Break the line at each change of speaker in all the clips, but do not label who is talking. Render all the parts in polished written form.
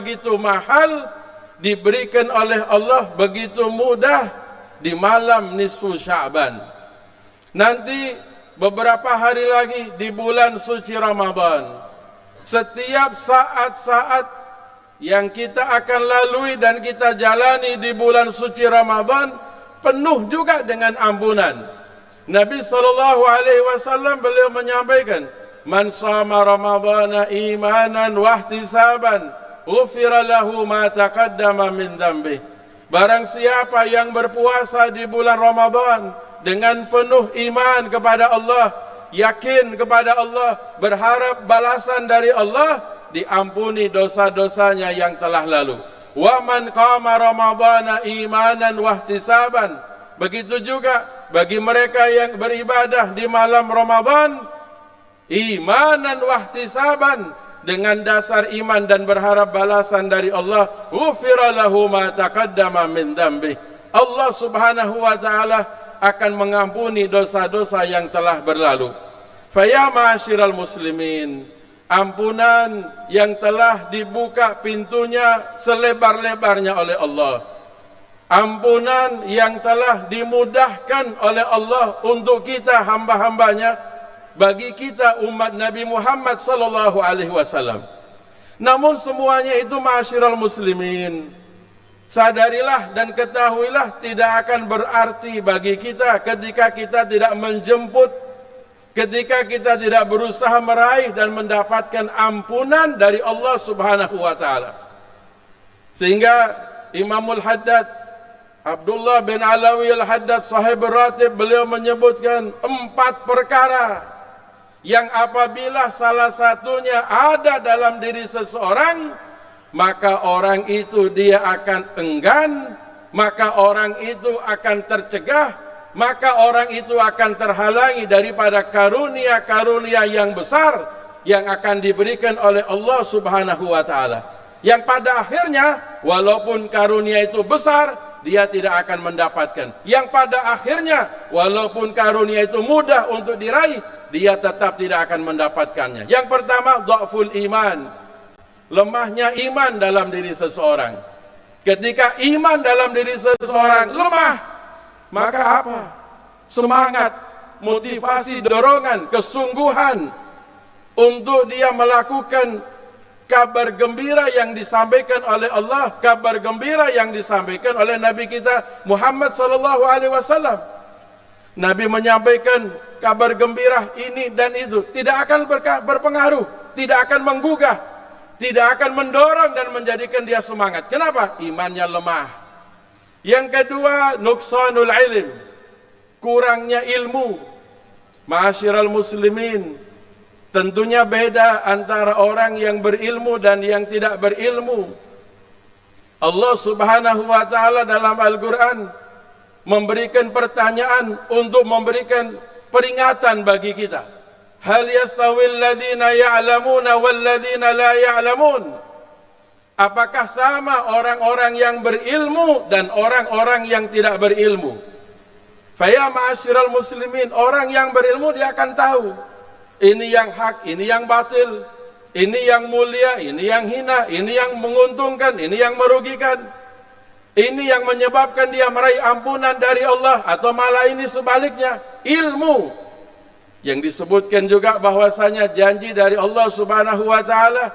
begitu mahal diberikan oleh Allah begitu mudah di malam nisfu Sya'ban. Nanti beberapa hari lagi di bulan suci Ramadan, setiap saat-saat yang kita akan lalui dan kita jalani di bulan suci Ramadan penuh juga dengan ampunan. Nabi SAW beliau menyampaikan, man shama Ramadhana imanan wa ihtisaban ghufira lahu ma taqaddama min dhanbi. Barang siapa yang berpuasa di bulan Ramadan dengan penuh iman kepada Allah, yakin kepada Allah, berharap balasan dari Allah, diampuni dosa-dosanya yang telah lalu. Wa man qama Ramadhana imanan wa ihtisaban. Begitu juga bagi mereka yang beribadah di malam Ramadan imanan wa ihtisaban, dengan dasar iman dan berharap balasan dari Allah, ghufira lahu ma taqaddama min dhanbi. Allah Subhanahu wa taala akan mengampuni dosa-dosa yang telah berlalu. Fa ya ma'asyiral muslimin, ampunan yang telah dibuka pintunya selebar-lebarnya oleh Allah. Ampunan yang telah dimudahkan oleh Allah untuk kita hamba-hambanya, bagi kita umat Nabi Muhammad sallallahu alaihi wasallam. Namun semuanya itu ma'asyiral muslimin, sadarilah dan ketahuilah tidak akan berarti bagi kita ketika kita tidak menjemput, ketika kita tidak berusaha meraih dan mendapatkan ampunan dari Allah Subhanahu wa taala. Sehingga Imamul Haddad Abdullah bin Alawi al-Haddad sahib ratib, beliau menyebutkan 4 perkara yang apabila salah satunya ada dalam diri seseorang, maka orang itu dia akan enggan, maka orang itu akan tercegah, maka orang itu akan terhalangi daripada karunia-karunia yang besar yang akan diberikan oleh Allah Subhanahu wa taala. Yang pada akhirnya walaupun karunia itu besar, dia tidak akan mendapatkan. Yang pada akhirnya walaupun karunia itu mudah untuk diraih, dia tetap tidak akan mendapatkannya. Yang pertama, dha'ful iman, lemahnya iman dalam diri seseorang. Ketika iman dalam diri seseorang lemah, maka apa? Semangat, motivasi, dorongan, kesungguhan untuk dia melakukan kabar gembira yang disampaikan oleh Allah, kabar gembira yang disampaikan oleh Nabi kita Muhammad sallallahu alaihi wasallam. Nabi menyampaikan kabar gembira ini dan itu, tidak akan berpengaruh, tidak akan menggugah, tidak akan mendorong dan menjadikan dia semangat. Kenapa? Imannya lemah. Yang kedua, nuqsanul ilm, kurangnya ilmu. Ma'asyiral muslimin, tentunya beda antara orang yang berilmu dan yang tidak berilmu. Allah Subhanahu wa taala dalam Al-Qur'an memberikan pertanyaan untuk memberikan peringatan bagi kita. Hal yastawil ladzina ya'lamuna wal ladzina la ya'lamun? Apakah sama orang-orang yang berilmu dan orang-orang yang tidak berilmu? Fa ya ma'asyiral muslimin, orang yang berilmu dia akan tahu ini yang hak, ini yang batil, ini yang mulia, ini yang hina, ini yang menguntungkan, ini yang merugikan. Ini yang menyebabkan dia meraih ampunan dari Allah, atau malah ini sebaliknya, ilmu. Yang disebutkan juga bahwasanya janji dari Allah Subhanahu wa taala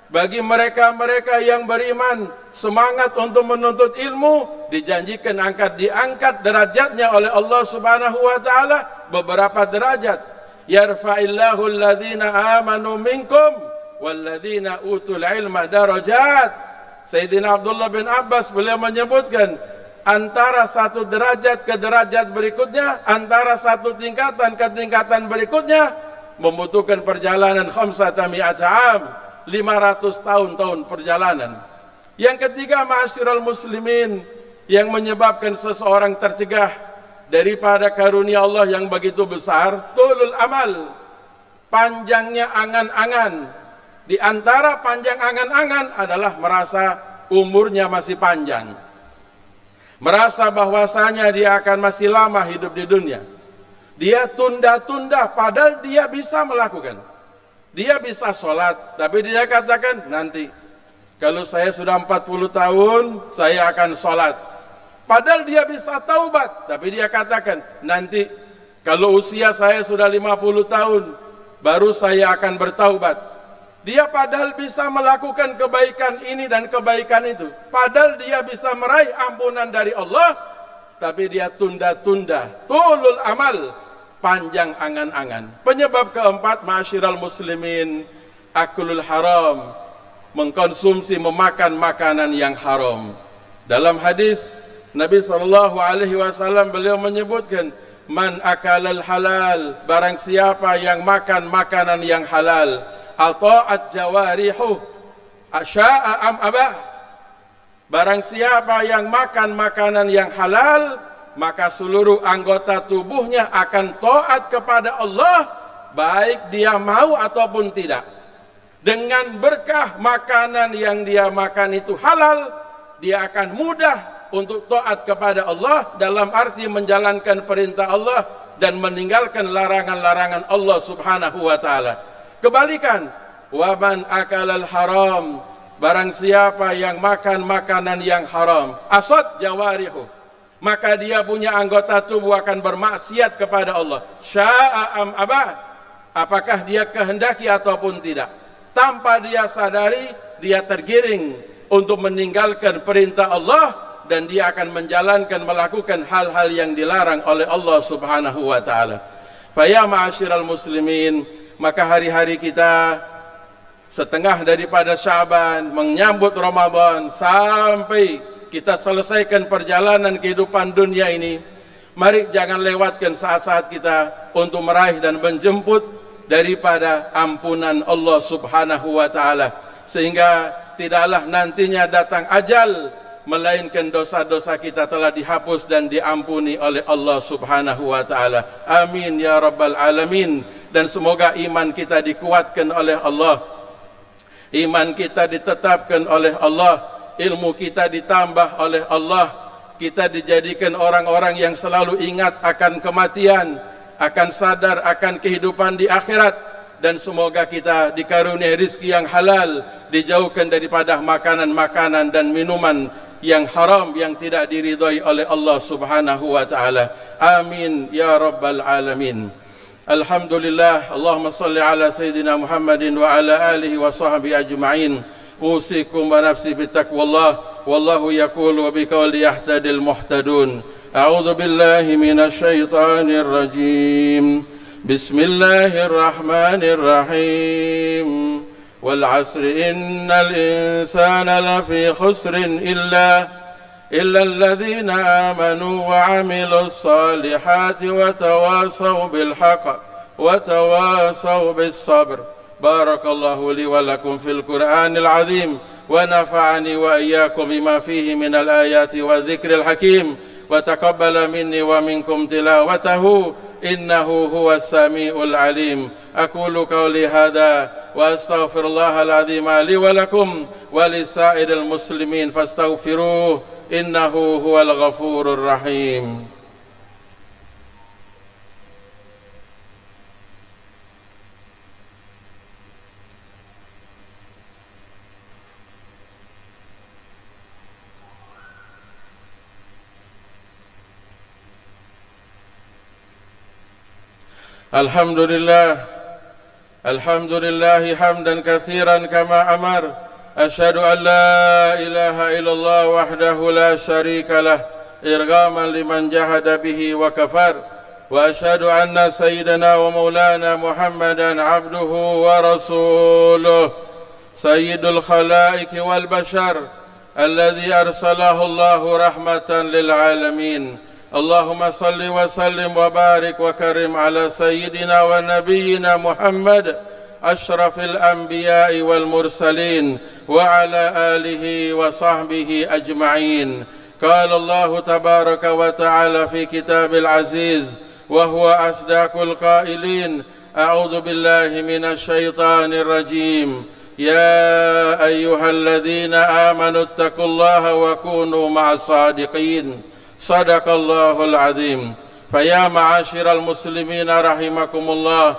bagi mereka-mereka yang beriman, semangat untuk menuntut ilmu, dijanjikan diangkat derajatnya oleh Allah Subhanahu wa taala beberapa derajat. Yarfa'illahu alladhina amanu minkum walladhina utul ilma darajat. Sayyidina Abdullah bin Abbas beliau menyebutkan, antara satu derajat ke derajat berikutnya, antara satu tingkatan ke tingkatan berikutnya membutuhkan perjalanan 500 am, 500 tahun perjalanan. Yang ketiga, ma'asyiral muslimin, yang menyebabkan seseorang tercegah daripada karunia Allah yang begitu besar, tulul amal, panjangnya angan-angan. Di antara panjang angan-angan adalah merasa umurnya masih panjang, merasa bahwasanya dia akan masih lama hidup di dunia. Dia tunda-tunda padahal dia bisa melakukan. Dia bisa sholat, tapi dia katakan nanti. kalau saya sudah 40 tahun, saya akan sholat. Padahal dia bisa taubat, tapi dia katakan, nanti kalau usia saya sudah 50 tahun, baru saya akan bertaubat. Dia padahal bisa melakukan kebaikan ini dan kebaikan itu. Padahal dia bisa meraih ampunan dari Allah, tapi dia tunda-tunda. Tulul amal, panjang angan-angan. Penyebab keempat, ma'asyiral muslimin, akulul haram, mengkonsumsi, memakan makanan yang haram. Dalam hadis Nabi SAW beliau menyebutkan, man akalal halal, barang siapa yang makan makanan yang halal, ata'at jawarihu asya'a am abah, barang siapa yang makan makanan yang halal, maka seluruh anggota tubuhnya akan taat kepada Allah, baik dia mau ataupun tidak. Dengan berkah makanan yang dia makan itu halal, dia akan mudah untuk taat kepada Allah, dalam arti menjalankan perintah Allah dan meninggalkan larangan-larangan Allah subhanahu wa ta'ala. Kebalikan, waman akalal haram, barang siapa yang makan makanan yang haram, asad jawarihu, maka dia punya anggota tubuh akan bermaksiat kepada Allah. Sya'a am abah, apakah dia kehendaki ataupun tidak, tanpa dia sadari, dia tergiring untuk meninggalkan perintah Allah, dan dia akan menjalankan, melakukan hal-hal yang dilarang oleh Allah subhanahu wa ta'ala. Faya ma'asyiral muslimin, maka hari-hari kita setengah daripada Sya'ban, menyambut Ramadan, sampai kita selesaikan perjalanan kehidupan dunia ini, mari jangan lewatkan saat-saat kita untuk meraih dan menjemput daripada ampunan Allah subhanahu wa ta'ala, sehingga tidaklah nantinya datang ajal, melainkan dosa-dosa kita telah dihapus dan diampuni oleh Allah subhanahu wa ta'ala. Amin ya rabbal alamin. Dan semoga iman kita dikuatkan oleh Allah, iman kita ditetapkan oleh Allah, ilmu kita ditambah oleh Allah, kita dijadikan orang-orang yang selalu ingat akan kematian, akan sadar akan kehidupan di akhirat, dan semoga kita dikaruniai rizki yang halal, dijauhkan daripada makanan-makanan dan minuman yang haram yang tidak diridhai oleh Allah subhanahu wa ta'ala. Amin ya rabbal alamin. Alhamdulillah, Allahumma salli ala Sayyidina Muhammadin wa ala alihi wa sahbihi ajma'in. Usikum wa nafsi bitaqwallah, wallahu yaqulu wa biqawli yahtadil muhtadun. A'udzu billahi minasy syaithanir rajim. Bismillahirrahmanirrahim. Wal 'asri innal insana lafi khusrin إلا الذين آمنوا وعملوا الصالحات وتواصوا بالحق وتواصوا بالصبر. بارك الله لي ولكم في القرآن العظيم ونفعني وإياكم بما فيه من الآيات والذكر الحكيم وتقبل مني ومنكم تلاوته إنه هو السميع العليم. أقول قولي هذا وأستغفر الله العظيم لي ولكم ولسائر المسلمين فاستغفروه innahu huwal ghafurur rahim. Alhamdulillah hamdan katsiran kama amar. أشهد أن لا إله إلا الله وحده لا شريك له إرغاما لمن جحد به وكفر وأشهد أن سيدنا ومولانا محمدا عبده ورسوله سيد الخلائق والبشر الذي أرسله الله رحمة للعالمين. اللهم صل وسلم وبارك وكرم على سيدنا ونبينا محمد أشرف الأنبياء والمرسلين وعلى آله وصحبه أجمعين. قال الله تبارك وتعالى في كتاب العزيز وهو أصدق القائلين: أعوذ بالله من الشيطان الرجيم. يا أيها الذين آمنوا اتقوا الله وكونوا مع الصادقين. صدق الله العظيم. فيا معاشر المسلمين رحمكم الله،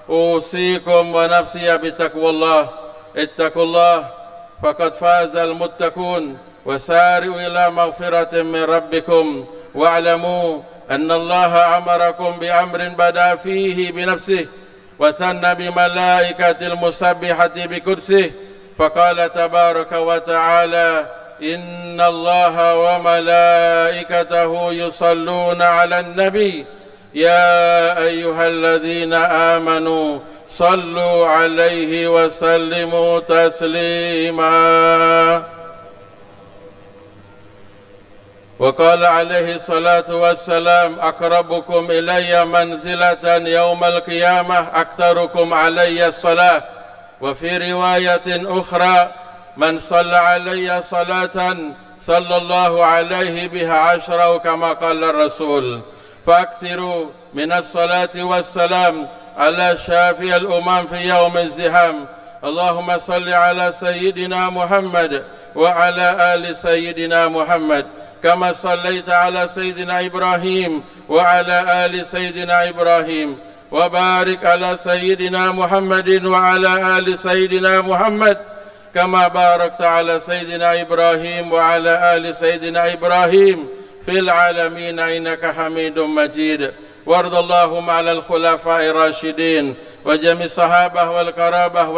أوصيكم ونفسي بتقوى الله. اتقوا الله فقد فاز المتقون وسارعوا إلى مغفرة من ربكم واعلموا أن الله أمركم بأمر بدأ فيه بنفسه وثنى بملائكة المسبحة بقدسه فقال تبارك وتعالى إن الله وملائكته يصلون على النبي يا أيها الذين آمنوا صلوا عليه وسلموا تسليما. وقال عليه الصلاة والسلام أقربكم إلي منزلة يوم القيامة أكثركم علي الصلاة. وفي رواية أخرى من صلى علي صلاة صلى الله عليه بها 10 كما قال الرسول. فأكثروا من الصلاة والسلام على شافي الأمم في يوم الزحام. اللهم صل على سيدنا محمد وعلى آل سيدنا محمد كما صليت على سيدنا إبراهيم وعلى آل سيدنا إبراهيم وبارك على سيدنا محمد وعلى آل سيدنا محمد كما باركت على سيدنا إبراهيم وعلى آل سيدنا إبراهيم في العالمين إنك حميد مجيد. وارض اللهم على الخلفاء الراشدين وجميع الصحابة والقرابة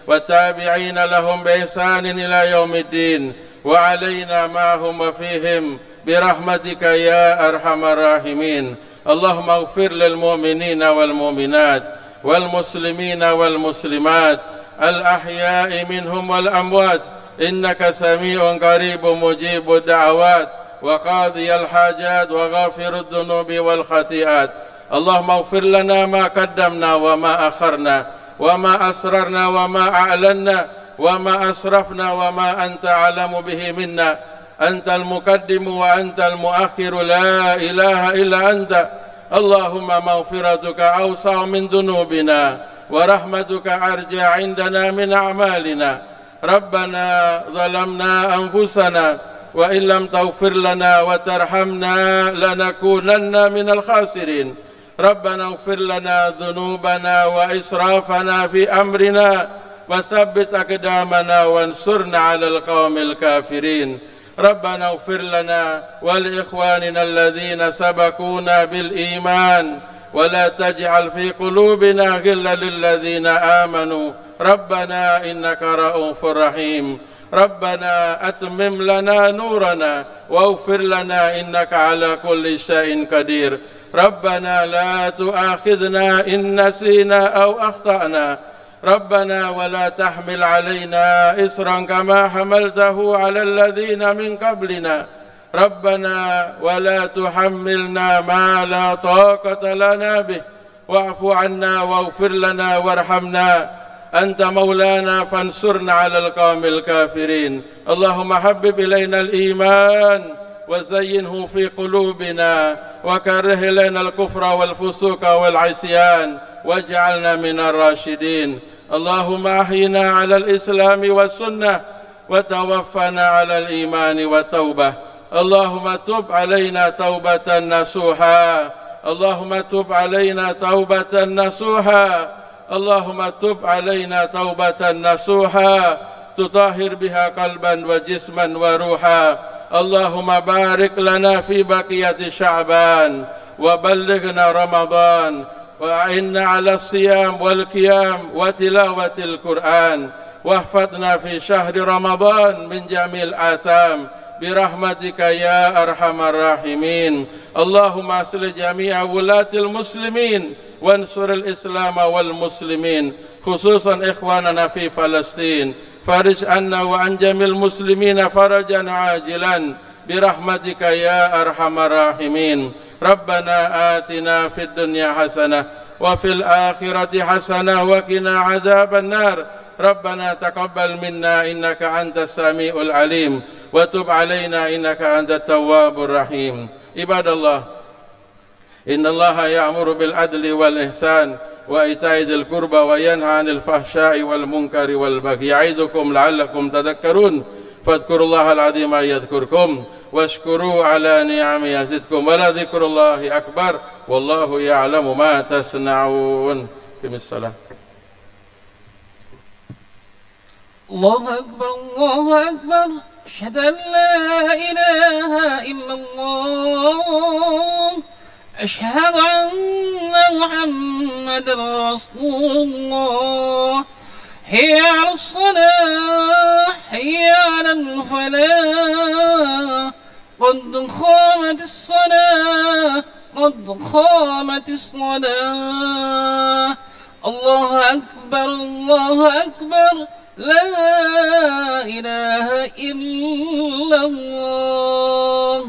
والتابعين لهم بإحسان إلى يوم الدين وعلينا معهم وفيهم برحمتك يا أرحم الراحمين. اللهم اغفر للمؤمنين والمؤمنات والمسلمين والمسلمات الأحياء منهم والأموات إنك سميع قريب مجيب الدعوات وقاضي الحاجات وغافر الذنوب والخطيئات. اللهم اغفر لنا ما قدمنا وما أخرنا وما أسررنا وما أعلنا وما أسرفنا وما أنت أعلم به منا. أنت المقدم وأنت المؤخر لا إله إلا أنت. اللهم مغفرتك أوسع من ذنوبنا ورحمتك أرجى عندنا من أعمالنا. ربنا ظلمنا أنفسنا وإن لم تغفر لنا وترحمنا لنكونن من الخاسرين. ربنا اغفر لنا ذنوبنا وإسرافنا في أمرنا وثبت أقدامنا وانصرنا على القوم الكافرين. ربنا اغفر لنا ولإخواننا الذين سبقونا بالإيمان ولا تجعل في قلوبنا غلا للذين آمنوا ربنا إنك رؤوف رحيم. ربنا أتمم لنا نورنا واغفر لنا إنك على كل شيء قدير. ربنا لا تؤاخذنا إن نسينا أو أخطأنا. ربنا ولا تحمل علينا إصرا كما حملته على الذين من قبلنا. ربنا ولا تحملنا ما لا طاقة لنا به واعف عنا واغفر لنا وارحمنا أنت مولانا فانصرنا على القوم الكافرين. اللهم حبب إلينا الإيمان وزينه في قلوبنا وكره إلينا الكفر والفسوق والعصيان واجعلنا من الراشدين. اللهم أحينا على الإسلام والسنة وتوفنا على الإيمان والتوبة. اللهم تب علينا توبة نصوحا. اللهم تب علينا توبة نصوحا. اللهم تب علينا توبة نصوحا تطهر بها قلبا وجسما وروحا. اللهم بارك لنا في بقية شعبان وبلغنا رمضان وأعنا على الصيام والقيام وتلاوة القرآن واحفظنا في شهر رمضان من جميع الآثام برحمتك يا أرحم الراحمين. اللهم أصلح جميع ولاة المسلمين وانصر الإسلام والمسلمين خصوصا إخواننا في فلسطين. فرج عنا وعن جميع المسلمين فرجا عاجلا برحمتك يا أرحم الراحمين. ربنا آتنا في الدنيا حسنة وفي الآخرة حسنة وقنا عذاب النار. ربنا تقبل منا إنك أنت السميع العليم وتب علينا إنك أنت التواب الرحيم. عباد الله إن الله يأمر بالعدل والإحسان وإيتاء ذي القربى وينهى عن الفحشاء والمنكر والبغي يعظكم لعلكم تذكرون. فاذكروا الله العظيم يذكركم واشكروه على نعمه يزدكم ولذكر الله أكبر والله يعلم ما تصنعون. قم الصلاة.
الله أكبر الله أكبر أشهد أن لا إله إلا الله أشهد أن محمدا رسول الله حي على الصلاة حي على الفلاح قد قامت الصلاة قد قامت الصلاة الله أكبر الله أكبر لا إله إلا الله.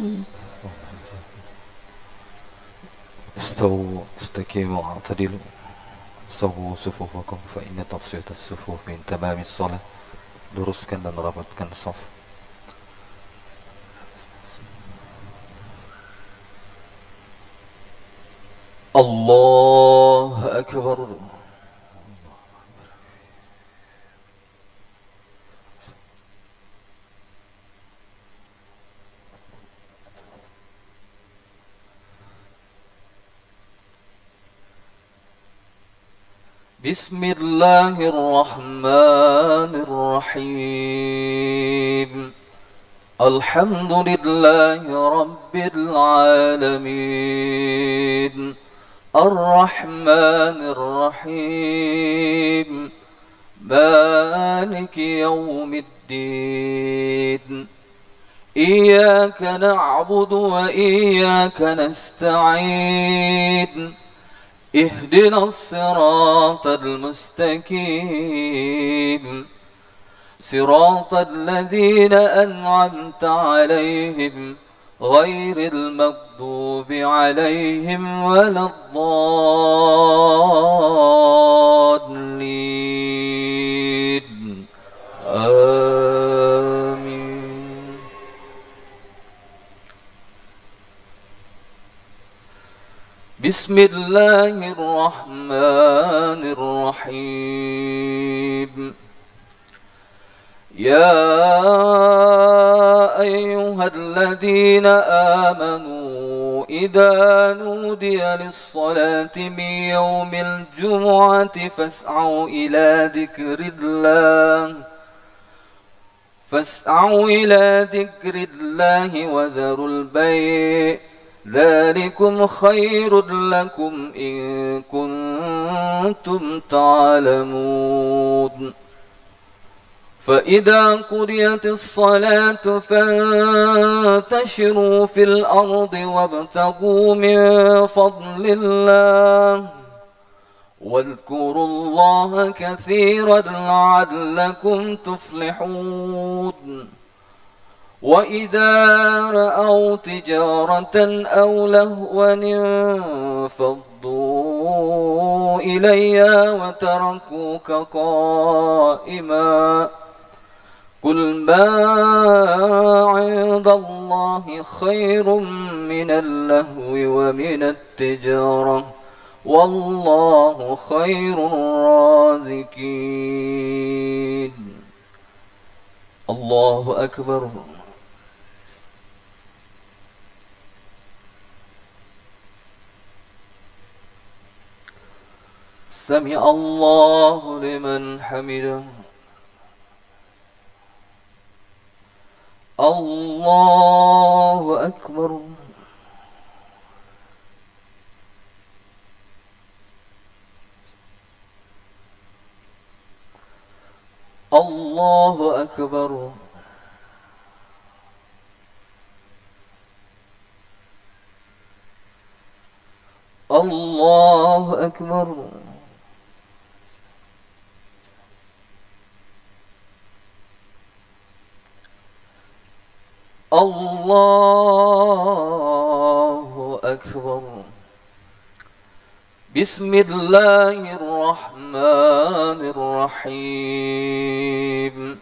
استووا استقيموا واعتدلوا سووا صفوفكم فإن تصفية الصفوف من تمام الصلاة. Luruskan dan rapatkan saf. Allah Akbar. بسم الله الرحمن الرحيم الحمد لله رب العالمين الرحمن الرحيم مالك يوم الدين إياك نعبد وإياك نستعين اهدنا الصراط المستقيم صراط الذين أنعمت عليهم غير المغضوب عليهم ولا الضالين آمين. بسم الله الرحمن الرحيم يا أيها الذين آمنوا إذا نودي للصلاة من يوم الجمعة فاسعوا إلى ذكر الله وذروا البيع ذلكم خير لكم إن كنتم تعلمون فإذا قضيت الصلاة فانتشروا في الأرض وابتغوا من فضل الله واذكروا الله كثيرا لعلكم تفلحون وإذا رأوا تجارة أو لهوا انفضوا إليها وتركوك قائما قل ما عند الله خير من اللهو ومن التجارة والله خير الرازقين. الله أكبر. سمع الله لمن حمده. الله أكبر. الله أكبر. الله أكبر. الله أكبر. بسم الله الرحمن الرحيم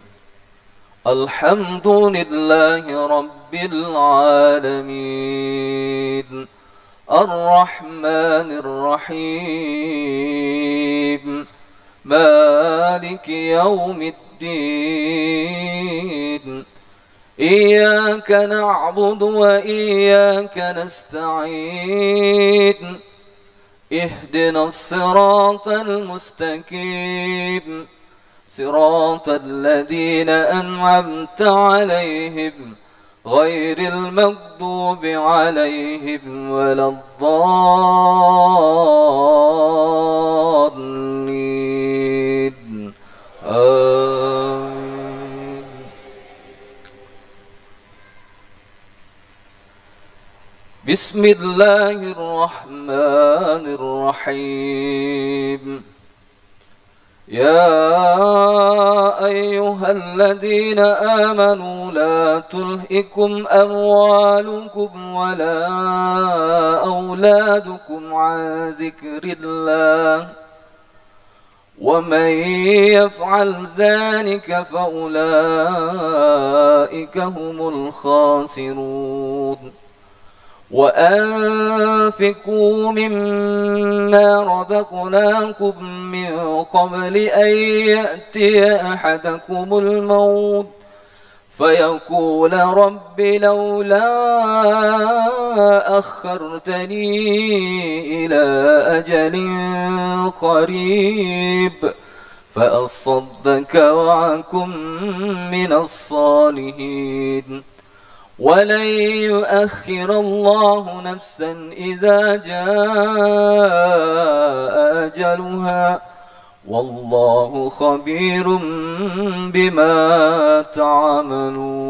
الحمد لله رب العالمين الرحمن الرحيم مالك يوم الدين إياك نعبد وإياك نستعين اهدنا الصراط المستقيم صراط الذين أنعمت عليهم غير المغضوب عليهم ولا الضالين آمين. بسم الله الرحمن الرحيم. يا أيها الذين آمنوا لا تلهكم أموالكم ولا أولادكم عن ذكر الله ومن يفعل ذلك فأولئك هم الخاسرون. وأنفقوا مما رزقناكم من قبل أن يأتي أحدكم الموت فيقول رب لولا أخرتني إلى أجل قريب فأصدق وأكن من الصالحين. ولن يؤخر الله نفسا إذا جاء أجلها والله خبير بما تعملون.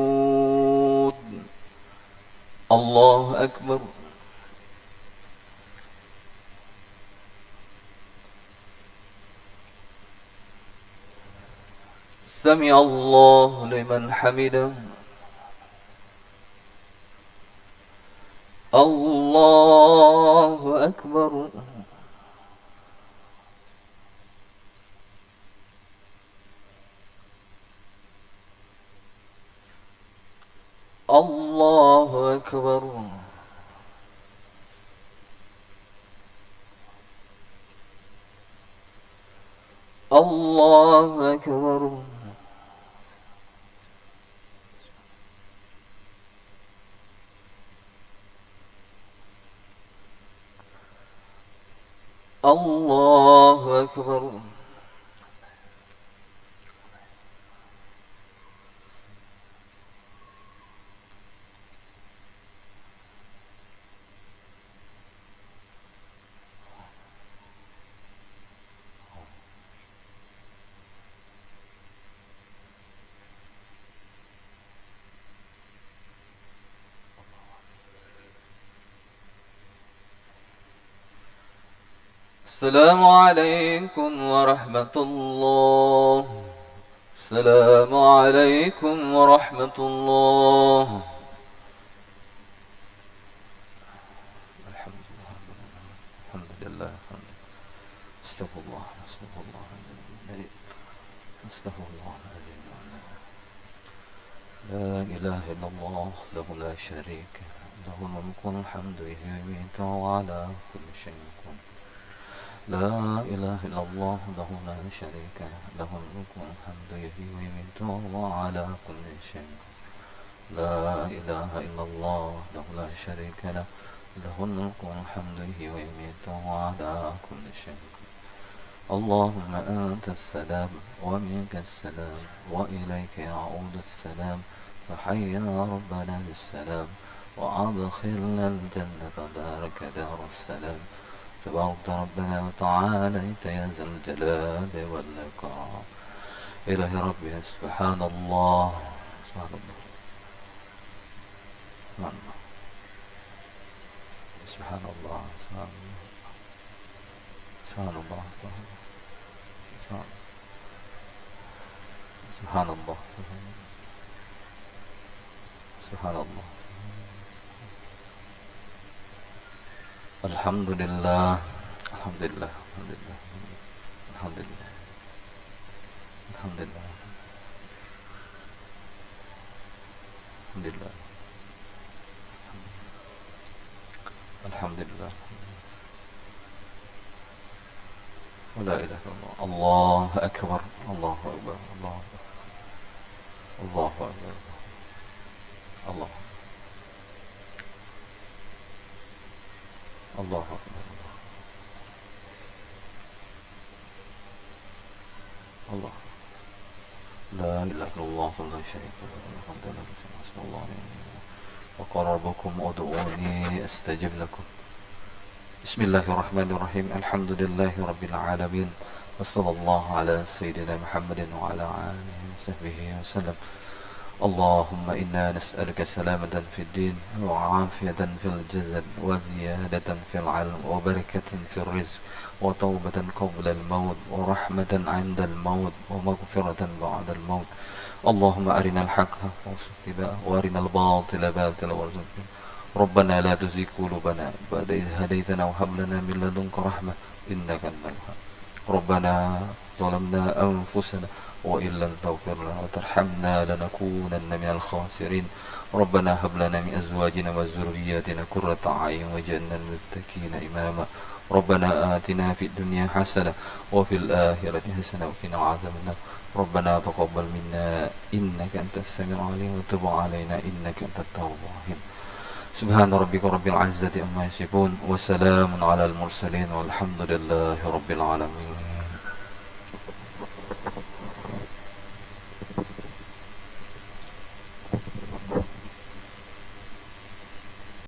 الله أكبر. سمع الله لمن حمده. الله أكبر. الله أكبر. الله أكبر. الله أكبر. السلام عليكم ورحمة الله. السلام عليكم ورحمة الله. الحمد لله. استغفر الله. استغفر الله. استغفر الله. لا إله إلا الله له لا شريك له الملك والحمد يميت وعلى كل شيء قدير. لا إله إلا الله له لا شريك له الملك والحمد يحيي ويميت وهو على كل شيء. لا إله إلا الله له لا شريك له الملك والحمد يحيي ويميت وهو على كل شيء. اللهم أنت السلام ومنك السلام وإليك يعود السلام. فحينا ربنا بالسلام وأدخلنا الجنة دارك دار السلام. تبارك ربنا وتعاليت يا ذا الجلال والإكرام. إله ربي سبحان الله. سبحان الله. سبحان الله. سبحان الله. سبحان الله. سبحان الله. سبحان الله. الحمد لله. الحمد لله. الحمد لله. الحمد لله. الحمد لله. الحمد لله. الحمد لله. ولا إله إلا الله. الله أكبر. الله أكبر. الله أكبر. الله أكبر. الله الله أكبر. الله لا إله إلا الله لا شريك له الحمد لله حسبي الله ونعم الوكيل وقال ربكم ادعوني أستجب لكم بسم الله الرحمن الرحيم الحمد لله رب العالمين وصلى الله على سيدنا محمد وعلى آله وصحبه وسلم اللهم إنا نسألك سلامة في الدين وعافية في الجسد وزيادة في العلم وبركة في الرزق وتوبة قبل الموت ورحمة عند الموت ومغفرة بعد الموت اللهم أرنا الحق وارزقنا اتباعه وأرنا الباطل باطلا وارزقنا ربنا لا تزغ قلوبنا بعد إذ هديتنا وهب لنا من لدنك رحمة إنك أنت الوهاب ربنا ظلمنا أنفسنا وإن لم تغفر لنا وترحمنا لنكونن من الخاسرين ربنا هب لنا من أزواجنا وذرياتنا قرة أعين واجعلنا للمتقين إماما ربنا آتنا في الدنيا حسنة وفي الآخرة حسنة وقنا عذاب النار ربنا تقبل منا إنك أنت السميع العليم وتب علينا إنك أنت التواب الرحيم سبحان ربك رب العزة عما يصفون وسلام على المرسلين والحمد لله رب العالمين